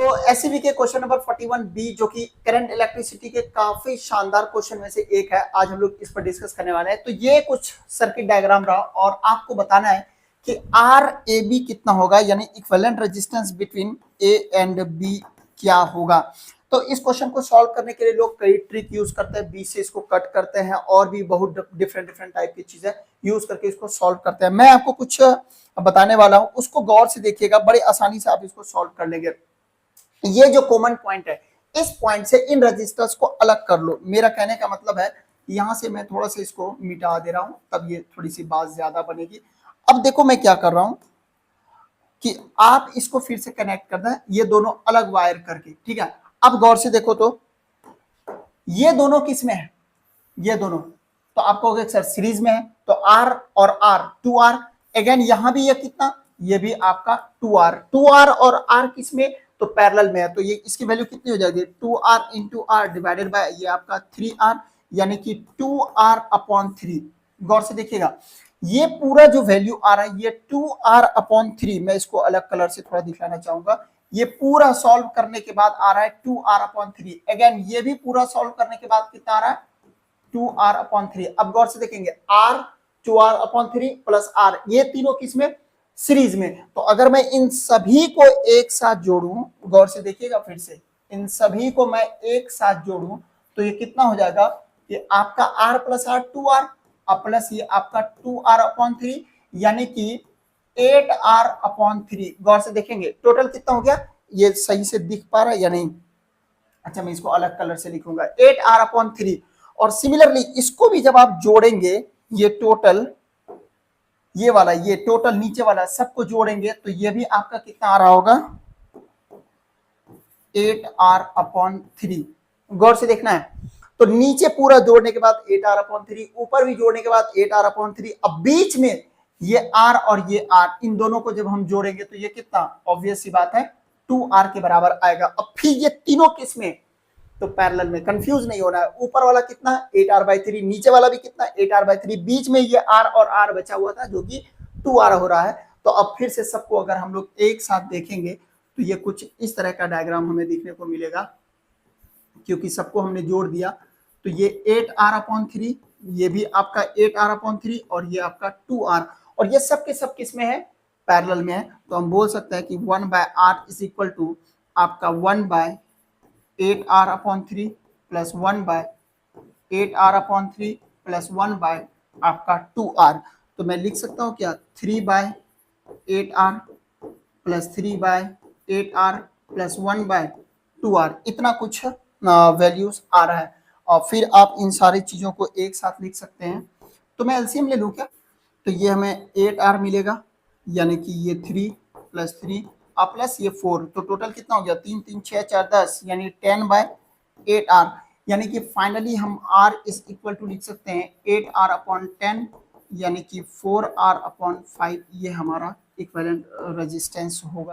तो एससीबी के question number 41 B जो कि करंट इलेक्ट्रिसिटी के काफी शानदार क्वेश्चन में से एक है, आज हम लोग इस पर डिस्कस करने वाले हैं। तो ये कुछ सर्किट डायग्राम रहा और आपको बताना है कि आर ए बी कितना होगा, यानी equivalent resistance between A and B क्या होगा। तो इस क्वेश्चन को सॉल्व करने के लिए लोग कई ट्रिक यूज करते हैं, बी से इसको कट करते हैं और भी बहुत डिफरेंट डिफरेंट टाइप की चीजें यूज करके इसको सॉल्व करते हैं। मैं आपको कुछ बताने वाला हूं, उसको गौर से देखिएगा, बड़े आसानी से आप इसको सॉल्व कर लेंगे। ये जो कॉमन पॉइंट है, इस पॉइंट से इन रजिस्टर्स को अलग कर लो। मेरा कहने का मतलब है यहां से मैं थोड़ा सा इसको मिटा दे रहा हूं, तब ये थोड़ी सी बात ज्यादा बनेगी। अब देखो मैं क्या कर रहा हूं कि आप इसको फिर से कनेक्ट करना है, ये दोनों अलग वायर करके, ठीक है। अब गौर से देखो तो ये दोनों किस में है, ये दोनों तो आपको कहोगे सर सीरीज में है, तो आर और आर 2R। अगेन यहां भी ये कितना, ये भी आपका 2R और आर किस में, तो पैरेलल में है। तो ये इसकी वैल्यू कितनी हो जाएगी, 2R into are divided by ये आपका 3R, यानी कि 2R/3। गौर से देखिएगा, ये पूरा जो वैल्यू आ रहा है ये 2R/3, मैं इसको अलग कलर से थोड़ा दिखाना चाहूंगा। ये पूरा सॉल्व करने के बाद आ रहा है 2R/3। अगेन ये भी पूरा सॉल्व करने के बाद कितना आ रहा है, 2R/3। अब गौर से देखेंगे R 2R/3 प्लस R, ये तीनों किसमें, सीरीज में। तो अगर मैं इन सभी को एक साथ जोड़ूं, गौर से देखिएगा फिर से, इन सभी को मैं एक साथ जोड़ूं तो ये कितना हो जाएगा, ये आपका R plus R 2R plus ये आपका 2R/3, यानी कि 8R/3। गौर से देखेंगे टोटल कितना हो गया, ये सही से दिख पा रहा है या नहीं। अच्छा मैं इसको अलग कलर से लिखूंगा, 8R/3। और सिमिलरली इसको भी जब आप जोड़ेंगे, ये टोटल, ये वाला, ये टोटल नीचे वाला सबको जोड़ेंगे तो ये भी आपका कितना आ रहा होगा, 8R/3। गौर से देखना है, तो नीचे पूरा जोड़ने के बाद 8R/3, ऊपर भी जोड़ने के बाद 8R/3। अब बीच में ये R और ये R, इन दोनों को जब हम जोड़ेंगे तो ये कितना, ऑब्वियस सी बात है 2R के बराबर आएगा। अब फिर ये तीनों किस में, तो पैरेलल में, कंफ्यूज नहीं होना है। ऊपर वाला कितना 8R/3, नीचे वाला भी कितना 8R/3, बीच में ये R और R बचा हुआ था जो कि 2R हो रहा है। तो अब फिर से सबको अगर हम लोग एक साथ देखेंगे तो ये कुछ इस तरह का डायग्राम हमें देखने को मिलेगा, क्योंकि सबको हमने जोड़ दिया। तो ये 8R/3, ये भी आपका 8R/3 और ये आपका 2R, और ये सब के सब किस में है, पैरेलल में है। तो हम बोल सकते हैं कि 1/R इज इक्वल टू आपका 1/8R/3 प्लस 1/8R/3 प्लस 1/ आपका 2R। तो मैं लिख सकता हूं क्या, 3/8R plus 3/8R plus 1/2R, इतना कुछ वैल्यूज आ रहा है। और फिर आप इन सारी चीजों को एक साथ लिख सकते हैं। तो मैं एलसीएम ले लूं क्या, तो ये हमें 8R मिलेगा, यानी कि ये 3 प्लस 3 प्लस ये 4, तो टोटल कितना हो गया, 3 3 6 4 10, यानी 10/8R। यानी कि फाइनली हम R इज इक्वल टू लिख सकते हैं 8R/10, यानी कि 4R/5, ये हमारा इक्विवेलेंट रेजिस्टेंस होगा।